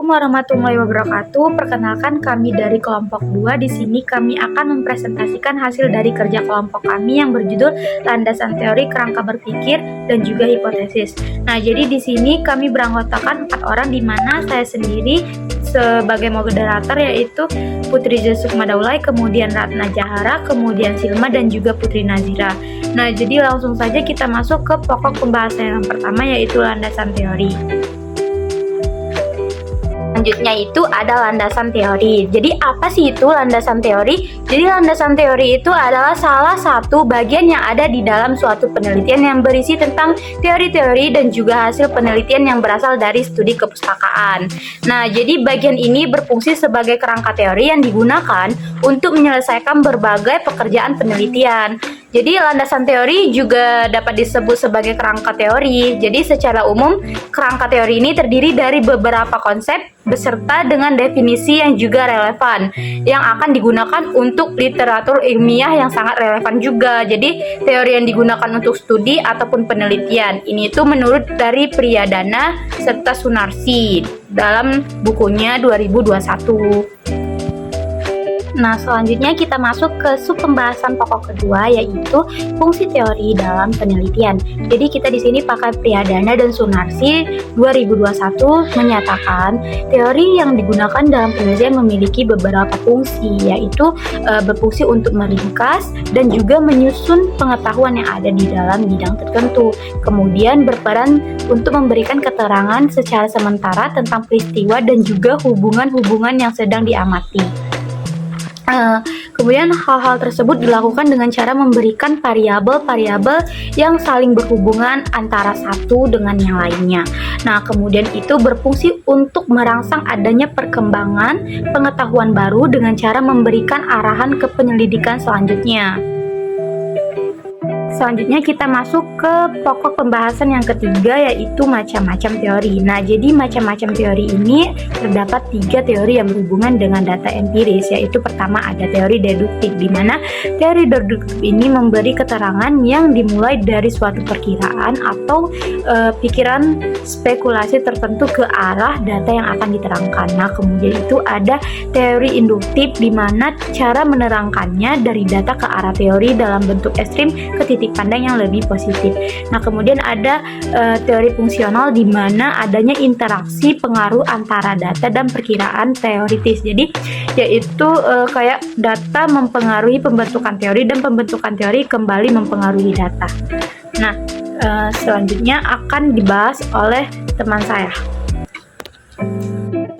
Warahmatullahi wabarakatuh. Perkenalkan, kami dari kelompok 2. Di sini kami akan mempresentasikan hasil dari kerja kelompok kami yang berjudul Landasan Teori, Kerangka Berpikir, dan juga Hipotesis. Nah, jadi di sini kami beranggotakan 4 orang, di mana saya sendiri sebagai moderator, yaitu Putri Sukma Daulay, kemudian Ratna Jahara, kemudian Silma, dan juga Putri Nazira. Nah, jadi langsung saja kita masuk ke pokok pembahasan yang pertama, yaitu landasan teori. Selanjutnya itu ada landasan teori. Jadi apa sih itu landasan teori? Jadi landasan teori itu adalah salah satu bagian yang ada di dalam suatu penelitian yang berisi tentang teori-teori dan juga hasil penelitian yang berasal dari studi kepustakaan. Nah, jadi bagian ini berfungsi sebagai kerangka teori yang digunakan untuk menyelesaikan berbagai pekerjaan penelitian. Jadi landasan teori juga dapat disebut sebagai kerangka teori. Jadi secara umum, kerangka teori ini terdiri dari beberapa konsep beserta dengan definisi yang juga relevan yang akan digunakan untuk literatur ilmiah yang sangat relevan juga. Jadi teori yang digunakan untuk studi ataupun penelitian ini itu menurut dari Priyadana serta Sunarsi dalam bukunya 2021. Nah, selanjutnya kita masuk ke sub pembahasan pokok kedua, yaitu fungsi teori dalam penelitian. Jadi kita di sini pakai Priyadana dan Sunarsi 2021 menyatakan teori yang digunakan dalam penelitian memiliki beberapa fungsi, yaitu berfungsi untuk meringkas dan juga menyusun pengetahuan yang ada di dalam bidang tertentu. Kemudian berperan untuk memberikan keterangan secara sementara tentang peristiwa dan juga hubungan-hubungan yang sedang diamati. Kemudian hal-hal tersebut dilakukan dengan cara memberikan variabel-variabel yang saling berhubungan antara satu dengan yang lainnya. Nah, kemudian itu berfungsi untuk merangsang adanya perkembangan pengetahuan baru dengan cara memberikan arahan ke penyelidikan selanjutnya. Selanjutnya kita masuk ke pokok pembahasan yang ketiga, yaitu macam-macam teori. Nah, jadi macam-macam teori ini terdapat 3 teori yang berhubungan dengan data empiris, yaitu pertama ada teori deduktif, di mana teori deduktif ini memberi keterangan yang dimulai dari suatu perkiraan atau pikiran spekulasi tertentu ke arah data yang akan diterangkan. Nah, kemudian itu ada teori induktif, di mana cara menerangkannya dari data ke arah teori dalam bentuk ekstrim ke titik pandang yang lebih positif. Nah, kemudian ada teori fungsional, di mana adanya interaksi pengaruh antara data dan perkiraan teoritis. Jadi yaitu kayak data mempengaruhi pembentukan teori dan pembentukan teori kembali mempengaruhi data. Nah, selanjutnya akan dibahas oleh teman saya.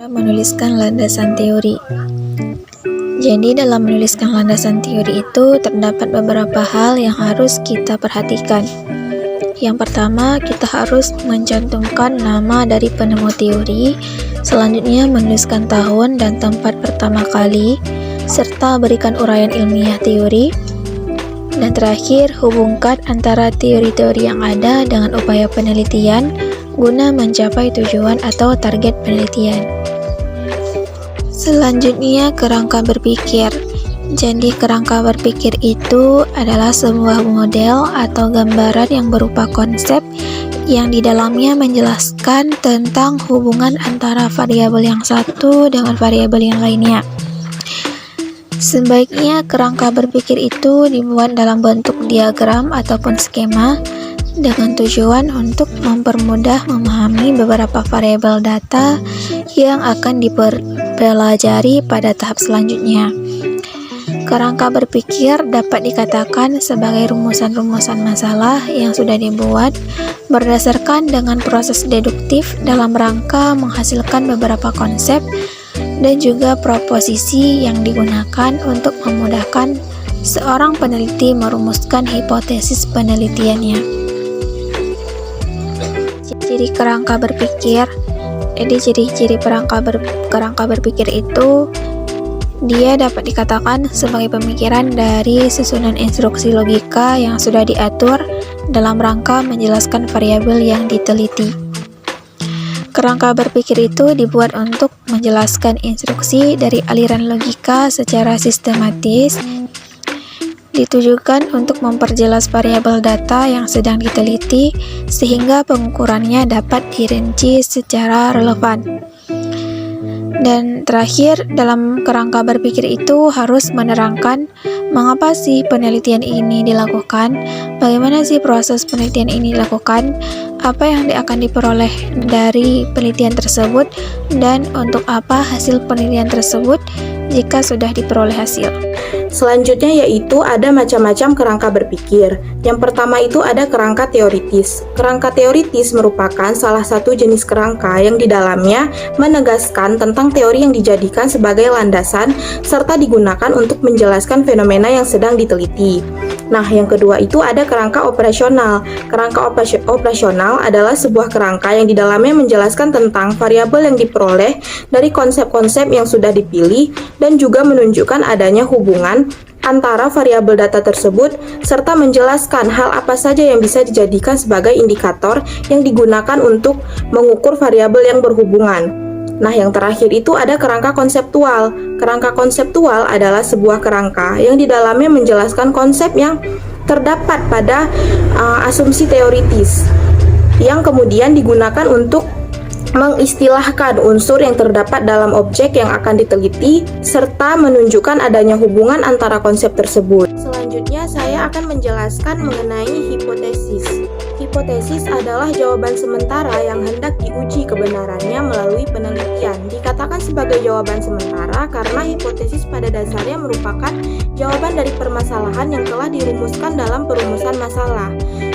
Menuliskan landasan teori. Jadi dalam menuliskan landasan teori itu terdapat beberapa hal yang harus kita perhatikan. Yang pertama, kita harus mencantumkan nama dari penemu teori, selanjutnya menuliskan tahun dan tempat pertama kali, serta berikan uraian ilmiah teori, dan terakhir hubungkan antara teori-teori yang ada dengan upaya penelitian guna mencapai tujuan atau target penelitian. Selanjutnya, kerangka berpikir. Jadi, kerangka berpikir itu adalah sebuah model atau gambaran yang berupa konsep yang di dalamnya menjelaskan tentang hubungan antara variabel yang satu dengan variabel yang lainnya. Sebaiknya kerangka berpikir itu dibuat dalam bentuk diagram ataupun skema dengan tujuan untuk mempermudah memahami beberapa variabel data yang akan dipelajari pada tahap selanjutnya. Kerangka berpikir dapat dikatakan sebagai rumusan-rumusan masalah yang sudah dibuat berdasarkan dengan proses deduktif dalam rangka menghasilkan beberapa konsep dan juga proposisi yang digunakan untuk memudahkan seorang peneliti merumuskan hipotesis penelitiannya. Ciri kerangka berpikir. Jadi ciri-ciri kerangka berpikir itu, dia dapat dikatakan sebagai pemikiran dari susunan instruksi logika yang sudah diatur dalam rangka menjelaskan variabel yang diteliti. Kerangka berpikir itu dibuat untuk menjelaskan instruksi dari aliran logika secara sistematis, ditujukan untuk memperjelas variabel data yang sedang diteliti sehingga pengukurannya dapat dirinci secara relevan. Dan terakhir, dalam kerangka berpikir itu harus menerangkan mengapa sih penelitian ini dilakukan, bagaimana sih proses penelitian ini dilakukan, apa yang akan diperoleh dari penelitian tersebut, dan untuk apa hasil penelitian tersebut jika sudah diperoleh hasil. Selanjutnya yaitu ada macam-macam kerangka berpikir. Yang pertama itu ada kerangka teoritis. Kerangka teoritis merupakan salah satu jenis kerangka yang di dalamnya menegaskan tentang teori yang dijadikan sebagai landasan serta digunakan untuk menjelaskan fenomena yang sedang diteliti. Nah, yang kedua itu ada kerangka operasional. Kerangka operasional adalah sebuah kerangka yang di dalamnya menjelaskan tentang variabel yang diperoleh dari konsep-konsep yang sudah dipilih dan juga menunjukkan adanya hubungan antara variabel data tersebut serta menjelaskan hal apa saja yang bisa dijadikan sebagai indikator yang digunakan untuk mengukur variabel yang berhubungan. Nah, yang terakhir itu ada kerangka konseptual. Kerangka konseptual adalah sebuah kerangka yang di dalamnya menjelaskan konsep yang terdapat pada asumsi teoritis yang kemudian digunakan untuk mengistilahkan unsur yang terdapat dalam objek yang akan diteliti serta menunjukkan adanya hubungan antara konsep tersebut. Selanjutnya saya akan menjelaskan mengenai hipotesis. Hipotesis adalah jawaban sementara yang hendak diuji kebenarannya melalui penelitian. Dikatakan sebagai jawaban sementara karena hipotesis pada dasarnya merupakan jawaban dari permasalahan yang telah dirumuskan dalam perumusan masalah.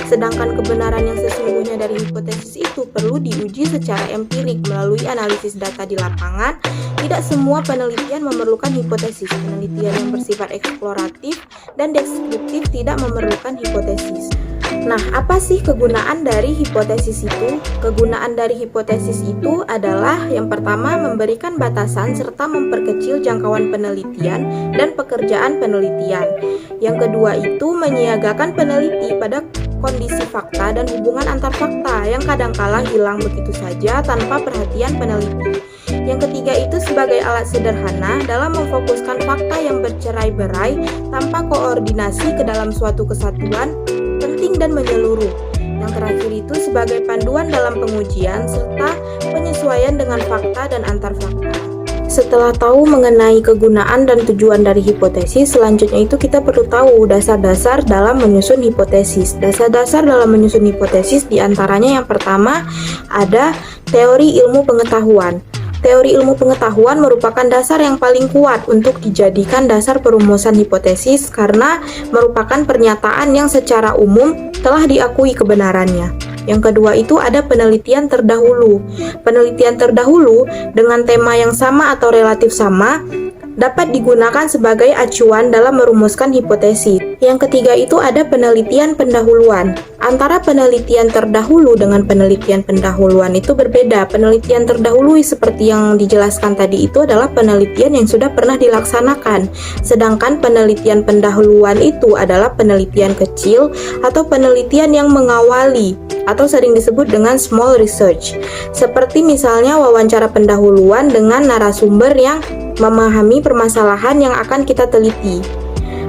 Sedangkan kebenaran yang sesungguhnya dari hipotesis itu perlu diuji secara empirik melalui analisis data di lapangan. Tidak semua penelitian memerlukan hipotesis. Penelitian yang bersifat eksploratif dan deskriptif tidak memerlukan hipotesis. Nah, apa sih kegunaan dari hipotesis itu? Kegunaan dari hipotesis itu adalah yang pertama memberikan batasan serta memperkecil jangkauan penelitian dan pekerjaan penelitian. Yang kedua itu menyiagakan peneliti pada kondisi fakta dan hubungan antar fakta yang kadangkala hilang begitu saja tanpa perhatian peneliti. Yang ketiga itu sebagai alat sederhana dalam memfokuskan fakta yang bercerai-berai tanpa koordinasi ke dalam suatu kesatuan penting dan menyeluruh. Yang terakhir itu sebagai panduan dalam pengujian serta penyesuaian dengan fakta dan antar fakta. Setelah tahu mengenai kegunaan dan tujuan dari hipotesis, selanjutnya itu kita perlu tahu dasar-dasar dalam menyusun hipotesis. Dasar-dasar dalam menyusun hipotesis diantaranya yang pertama ada teori ilmu pengetahuan. Teori ilmu pengetahuan merupakan dasar yang paling kuat untuk dijadikan dasar perumusan hipotesis karena merupakan pernyataan yang secara umum telah diakui kebenarannya. Yang kedua itu ada penelitian terdahulu. Penelitian terdahulu dengan tema yang sama atau relatif sama dapat digunakan sebagai acuan dalam merumuskan hipotesis. Yang ketiga itu ada penelitian pendahuluan. Antara penelitian terdahulu dengan penelitian pendahuluan itu berbeda. Penelitian terdahulu seperti yang dijelaskan tadi itu adalah penelitian yang sudah pernah dilaksanakan. Sedangkan penelitian pendahuluan itu adalah penelitian kecil atau penelitian yang mengawali atau sering disebut dengan small research. Seperti misalnya wawancara pendahuluan dengan narasumber yang memahami permasalahan yang akan kita teliti.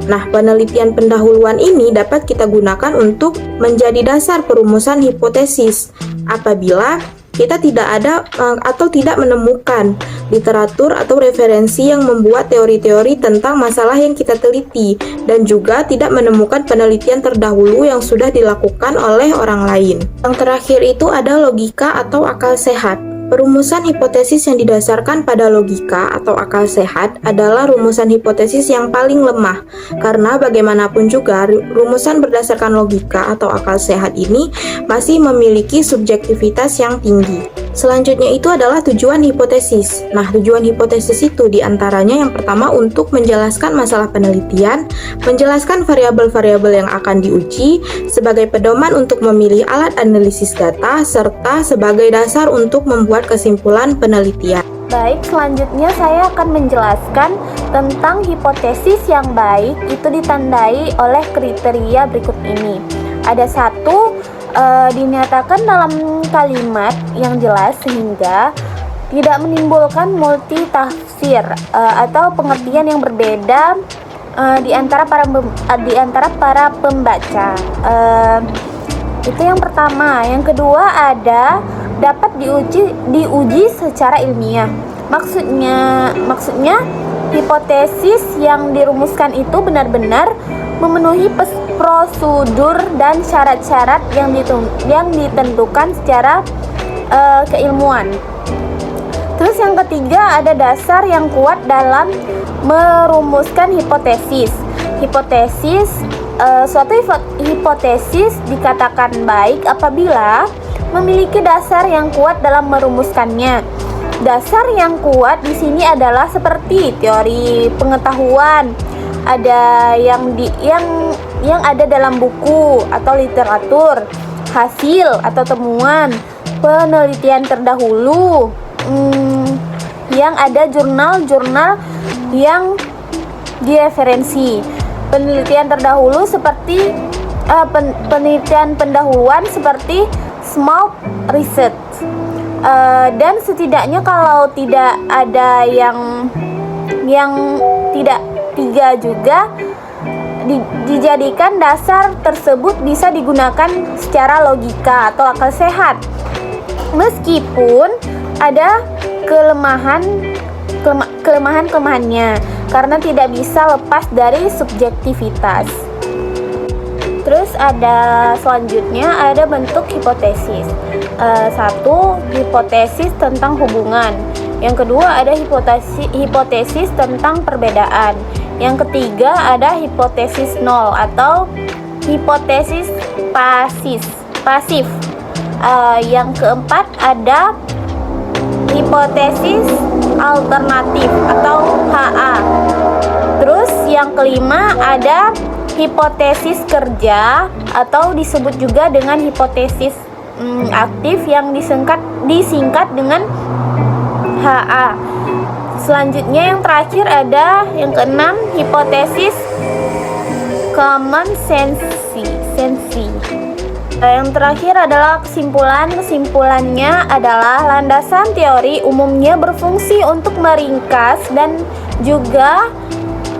Nah, penelitian pendahuluan ini dapat kita gunakan untuk menjadi dasar perumusan hipotesis apabila kita tidak ada atau tidak menemukan literatur atau referensi yang membuat teori-teori tentang masalah yang kita teliti dan juga tidak menemukan penelitian terdahulu yang sudah dilakukan oleh orang lain. Yang terakhir itu ada logika atau akal sehat. Perumusan hipotesis yang didasarkan pada logika atau akal sehat adalah rumusan hipotesis yang paling lemah karena bagaimanapun juga rumusan berdasarkan logika atau akal sehat ini masih memiliki subjektivitas yang tinggi. Selanjutnya itu adalah tujuan hipotesis. Nah, tujuan hipotesis itu diantaranya yang pertama untuk menjelaskan masalah penelitian, menjelaskan variabel-variabel yang akan diuji sebagai pedoman untuk memilih alat analisis data, serta sebagai dasar untuk membuat kesimpulan penelitian. Baik, selanjutnya saya akan menjelaskan tentang hipotesis yang baik itu ditandai oleh kriteria berikut ini. Ada satu, dinyatakan dalam kalimat yang jelas sehingga tidak menimbulkan multi tafsir atau pengertian yang berbeda di antara para pembaca. Itu yang pertama. Yang kedua ada dapat diuji secara ilmiah. Maksudnya hipotesis yang dirumuskan itu benar-benar memenuhi prosedur dan syarat-syarat yang ditentukan secara keilmuan. Terus yang ketiga ada dasar yang kuat dalam merumuskan hipotesis. Suatu hipotesis dikatakan baik apabila memiliki dasar yang kuat dalam merumuskannya. Dasar yang kuat di sini adalah seperti teori pengetahuan, ada yang ada dalam buku atau literatur, hasil atau temuan penelitian terdahulu, yang ada jurnal-jurnal yang direferensi. Penelitian terdahulu seperti penelitian pendahuluan seperti small research, dan setidaknya kalau tidak ada yang tidak tiga juga dijadikan dasar tersebut bisa digunakan secara logika atau akal sehat, meskipun ada kelemahannya karena tidak bisa lepas dari subjektivitas. Terus selanjutnya ada bentuk hipotesis. Satu, hipotesis tentang hubungan. Yang kedua ada hipotesis tentang perbedaan. Yang ketiga ada hipotesis nol atau hipotesis pasif. Yang keempat ada hipotesis alternatif atau HA. Terus yang kelima ada hipotesis kerja atau disebut juga dengan hipotesis aktif yang disingkat dengan HA. Selanjutnya yang terakhir ada yang keenam, hipotesis common sense. Yang terakhir adalah kesimpulannya adalah landasan teori umumnya berfungsi untuk meringkas dan juga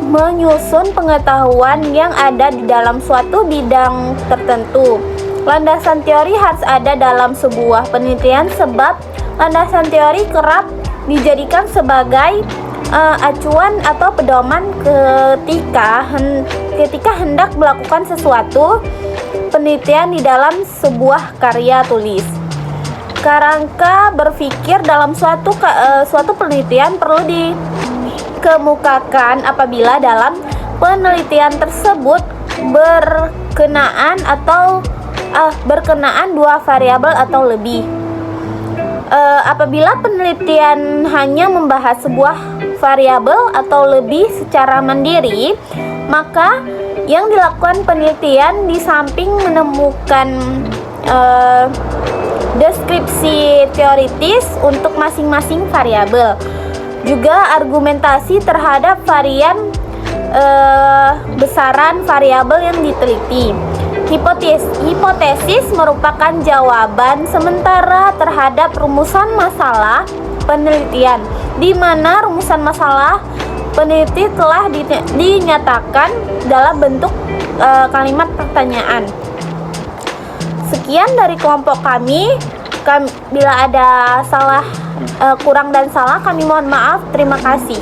menyusun pengetahuan yang ada di dalam suatu bidang tertentu. Landasan teori harus ada dalam sebuah penelitian sebab landasan teori kerap dijadikan sebagai acuan atau pedoman ketika hendak melakukan sesuatu penelitian di dalam sebuah karya tulis. Kerangka berpikir dalam suatu penelitian perlu dikemukakan apabila dalam penelitian tersebut berkenaan dua variabel atau lebih. Apabila penelitian hanya membahas sebuah variabel atau lebih secara mandiri, maka yang dilakukan penelitian di samping menemukan deskripsi teoritis untuk masing-masing variabel, juga argumentasi terhadap besaran variabel yang diteliti. Hipotesis merupakan jawaban sementara terhadap rumusan masalah penelitian, di mana rumusan masalah peneliti telah dinyatakan dalam bentuk kalimat pertanyaan. Sekian dari kelompok kami. Bila ada kurang dan salah, kami mohon maaf. Terima kasih.